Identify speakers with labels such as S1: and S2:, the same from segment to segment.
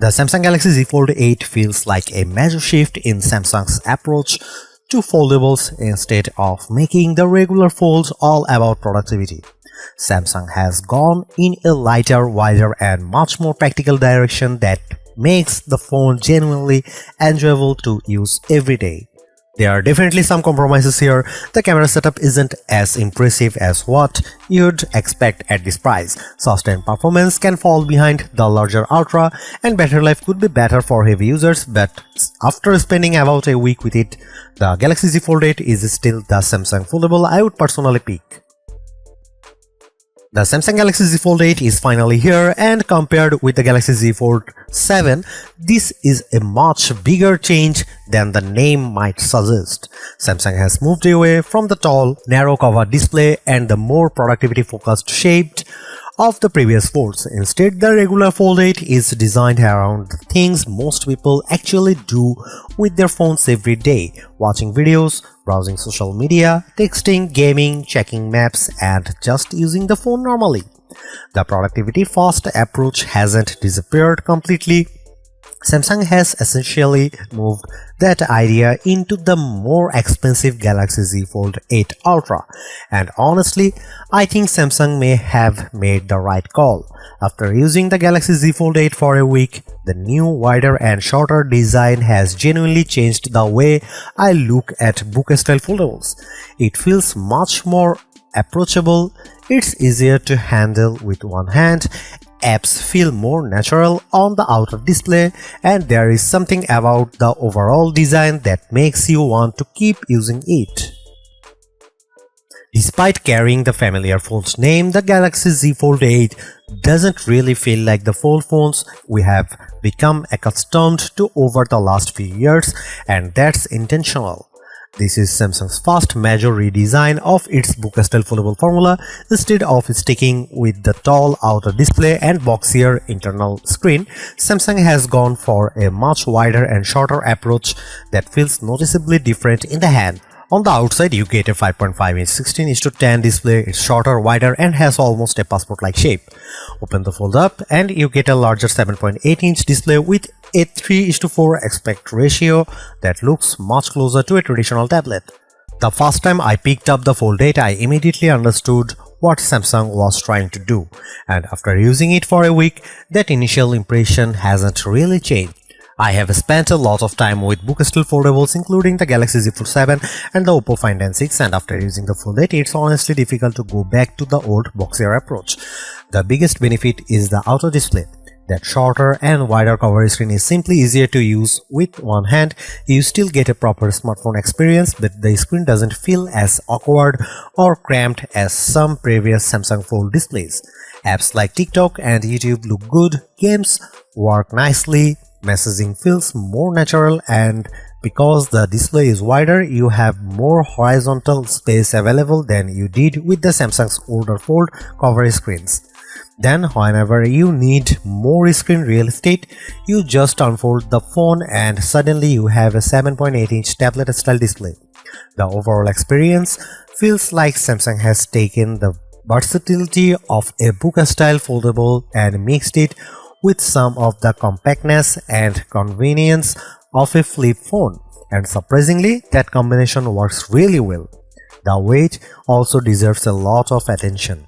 S1: The Samsung Galaxy Z Fold 8 feels like a major shift in Samsung's approach to foldables. Instead of making the regular folds all about productivity, Samsung has gone in a lighter, wider and much more practical direction that makes the phone genuinely enjoyable to use every day. There are definitely some compromises here. The camera setup isn't as impressive as what you'd expect at this price. Sustained performance can fall behind the larger Ultra, and battery life could be better for heavy users, but after spending about a week with it, the Galaxy Z Fold 8 is still the Samsung foldable I would personally pick. The Samsung Galaxy Z Fold 8 is finally here, and compared with the Galaxy Z Fold 7, this is a much bigger change than the name might suggest. Samsung has moved away from the tall, narrow cover display and the more productivity-focused shape of the previous folds. Instead, the regular Fold 8 is designed around the things most people actually do with their phones every day: watching videos, browsing social media, texting, gaming, checking maps, and just using the phone normally. The productivity-first approach hasn't disappeared completely. Samsung has essentially moved that idea into the more expensive Galaxy Z Fold 8 Ultra, and honestly, I think Samsung may have made the right call. After using the Galaxy Z Fold 8 for a week, the new, wider and shorter design has genuinely changed the way I look at book-style foldables. It feels much more approachable, it's easier to handle with one hand, apps feel more natural on the outer display, and there is something about the overall design that makes you want to keep using it. Despite carrying the familiar phone's name, the Galaxy Z Fold 8 doesn't really feel like the fold phones we have become accustomed to over the last few years, and that's intentional. This is Samsung's first major redesign of its book-style foldable formula. Instead of sticking with the tall outer display and boxier internal screen, Samsung has gone for a much wider and shorter approach that feels noticeably different in the hand. On the outside, you get a 5.5-inch 16:10 display. It's shorter, wider and has almost a passport-like shape. Open the fold up and you get a larger 7.8-inch display with a 3:4 aspect ratio that looks much closer to a traditional tablet. The first time I picked up the Fold 8, I immediately understood what Samsung was trying to do, and after using it for a week, that initial impression hasn't really changed. I have spent a lot of time with book-style foldables, including the Galaxy Z Fold 7 and the Oppo Find N6, and after using the Fold 8, it's honestly difficult to go back to the old boxier approach. The biggest benefit is the outer display. That shorter and wider cover screen is simply easier to use with one hand. You still get a proper smartphone experience, but the screen doesn't feel as awkward or cramped as some previous Samsung Fold displays. Apps like TikTok and YouTube look good, games work nicely, messaging feels more natural, and because the display is wider, you have more horizontal space available than you did with the Samsung's older Fold cover screens. Then, whenever you need more screen real estate, you just unfold the phone and suddenly you have a 7.8-inch tablet-style display. The overall experience feels like Samsung has taken the versatility of a book-style foldable and mixed it with some of the compactness and convenience of a flip phone, and surprisingly, that combination works really well. The weight also deserves a lot of attention.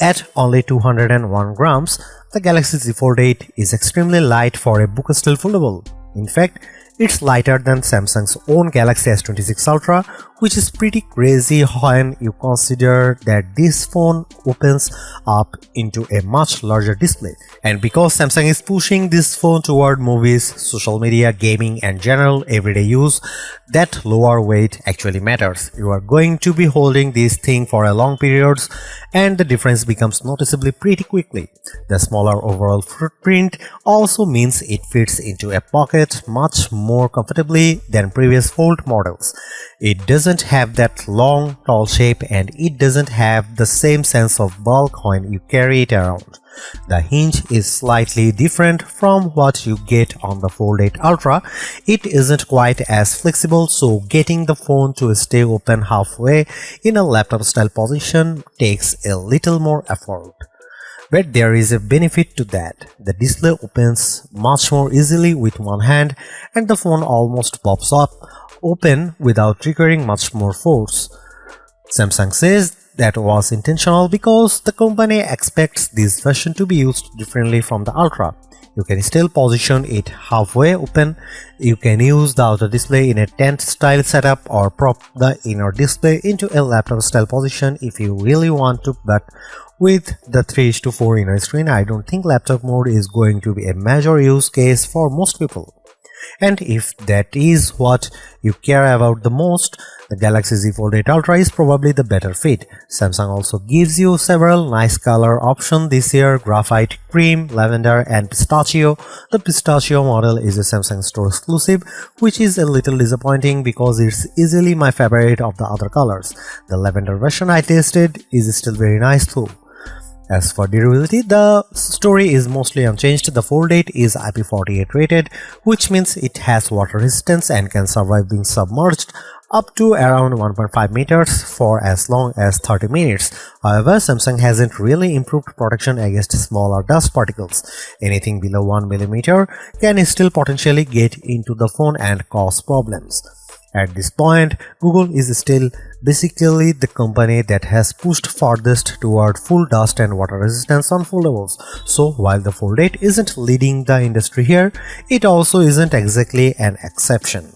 S1: At only 201 grams, the Galaxy Z Fold 8 is extremely light for a book-style foldable. In fact, it's lighter than Samsung's own Galaxy S26 Ultra, which is pretty crazy when you consider that this phone opens up into a much larger display. And because Samsung is pushing this phone toward movies, social media, gaming and general everyday use, that lower weight actually matters. You are going to be holding this thing for a long periods, and the difference becomes noticeably pretty quickly. The smaller overall footprint also means it fits into a pocket much more comfortably than previous Fold models. It doesn't have that long, tall shape, and it doesn't have the same sense of bulk when you carry it around. The hinge is slightly different from what you get on the Fold 8 Ultra. It isn't quite as flexible, so getting the phone to stay open halfway in a laptop-style position takes a little more effort. But there is a benefit to that. The display opens much more easily with one hand and the phone almost pops up open without triggering much more force. Samsung says that was intentional because the company expects this version to be used differently from the Ultra. You can still position it halfway open, you can use the outer display in a tent style setup or prop the inner display into a laptop style position if you really want to, but with the 3:4 inner screen, I don't think laptop mode is going to be a major use case for most people. And if that is what you care about the most, the Galaxy Z Fold 8 Ultra is probably the better fit. Samsung also gives you several nice color options this year: graphite, cream, lavender and pistachio. The pistachio model is a Samsung store exclusive, which is a little disappointing because it's easily my favorite of the other colors. The lavender version I tasted is still very nice too. As for durability, the story is mostly unchanged. The Fold 8 is IP48 rated, which means it has water resistance and can survive being submerged up to around 1.5 meters for as long as 30 minutes. However, Samsung hasn't really improved protection against smaller dust particles. Anything below 1 mm can still potentially get into the phone and cause problems. At this point, Google is still basically the company that has pushed farthest toward full dust and water resistance on foldables. So while the Fold 8 isn't leading the industry here, it also isn't exactly an exception.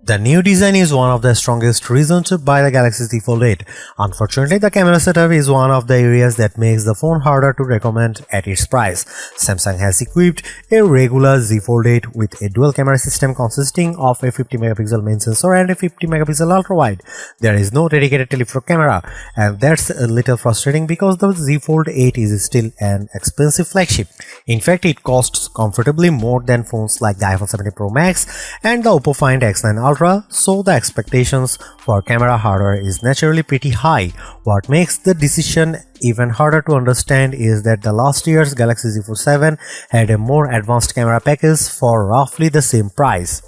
S1: The new design is one of the strongest reasons to buy the Galaxy Z Fold 8. Unfortunately, the camera setup is one of the areas that makes the phone harder to recommend at its price. Samsung has equipped a regular Z Fold 8 with a dual camera system consisting of a 50 megapixel main sensor and a 50 megapixel ultra wide. There is no dedicated telephoto camera, and that's a little frustrating because the Z Fold 8 is still an expensive flagship. In fact, it costs comfortably more than phones like the iPhone 17 Pro Max and the Oppo Find X9 Ultra, so the expectations for camera hardware is naturally pretty high. What makes the decision even harder to understand is that the last year's Galaxy Z Fold 7 had a more advanced camera package for roughly the same price.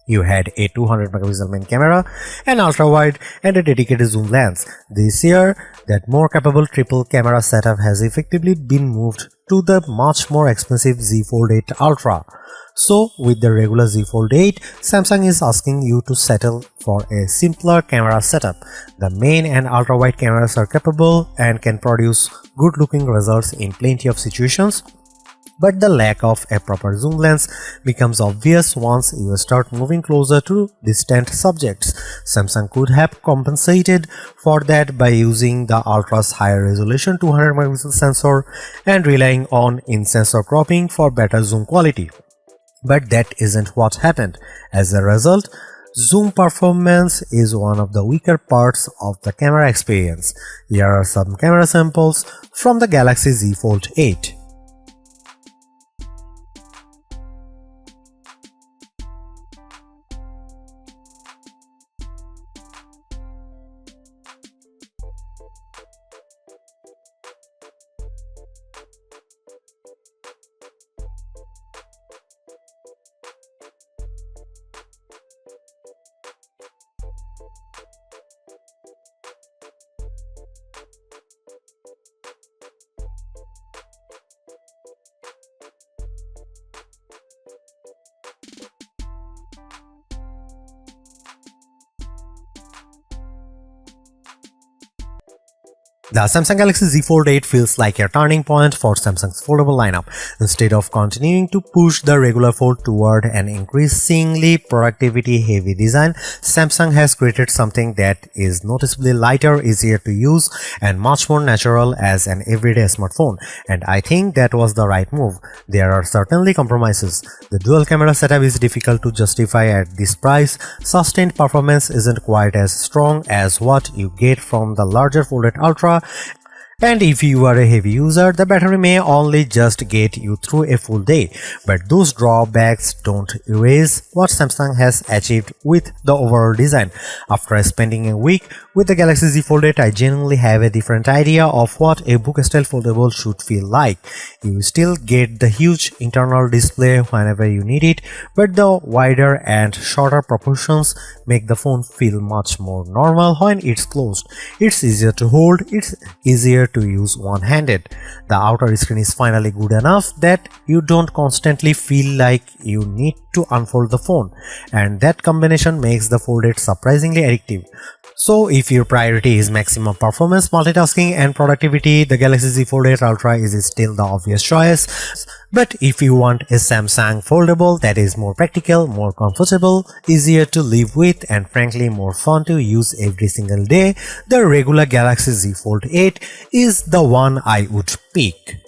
S1: You had a 200 megapixel main camera, an ultra wide and a dedicated zoom lens. This year, that more capable triple camera setup has effectively been moved to the much more expensive Z Fold 8 Ultra. So with the regular Z Fold 8, Samsung is asking you to settle for a simpler camera setup. The main and ultra wide cameras are capable and can produce good looking results in plenty of situations, but the lack of a proper zoom lens becomes obvious once you start moving closer to distant subjects. Samsung could have compensated for that by using the Ultra's higher resolution 200 megapixel sensor and relying on in-sensor cropping for better zoom quality. But that isn't what happened. As a result, zoom performance is one of the weaker parts of the camera experience. Here are some camera samples from the Galaxy Z Fold 8. The Samsung Galaxy Z Fold 8 feels like a turning point for Samsung's foldable lineup. Instead of continuing to push the regular fold toward an increasingly productivity-heavy design, Samsung has created something that is noticeably lighter, easier to use, and much more natural as an everyday smartphone. And I think that was the right move. There are certainly compromises. The dual camera setup is difficult to justify at this price. Sustained performance isn't quite as strong as what you get from the larger Fold 8 Ultra. And if you are a heavy user, the battery may only just get you through a full day. But those drawbacks don't erase what Samsung has achieved with the overall design. After spending a week With the Galaxy Z Fold 8, I genuinely have a different idea of what a book-style foldable should feel like. You still get the huge internal display whenever you need it, but the wider and shorter proportions make the phone feel much more normal when it's closed. It's easier to hold, it's easier to use one-handed. The outer screen is finally good enough that you don't constantly feel like you need to unfold the phone, and that combination makes the Fold 8 surprisingly addictive. So if your priority is maximum performance, multitasking and productivity, the Galaxy Z Fold 8 Ultra is still the obvious choice. But if you want a Samsung foldable that is more practical, more comfortable, easier to live with and frankly more fun to use every single day, the regular Galaxy Z Fold 8 is the one I would pick.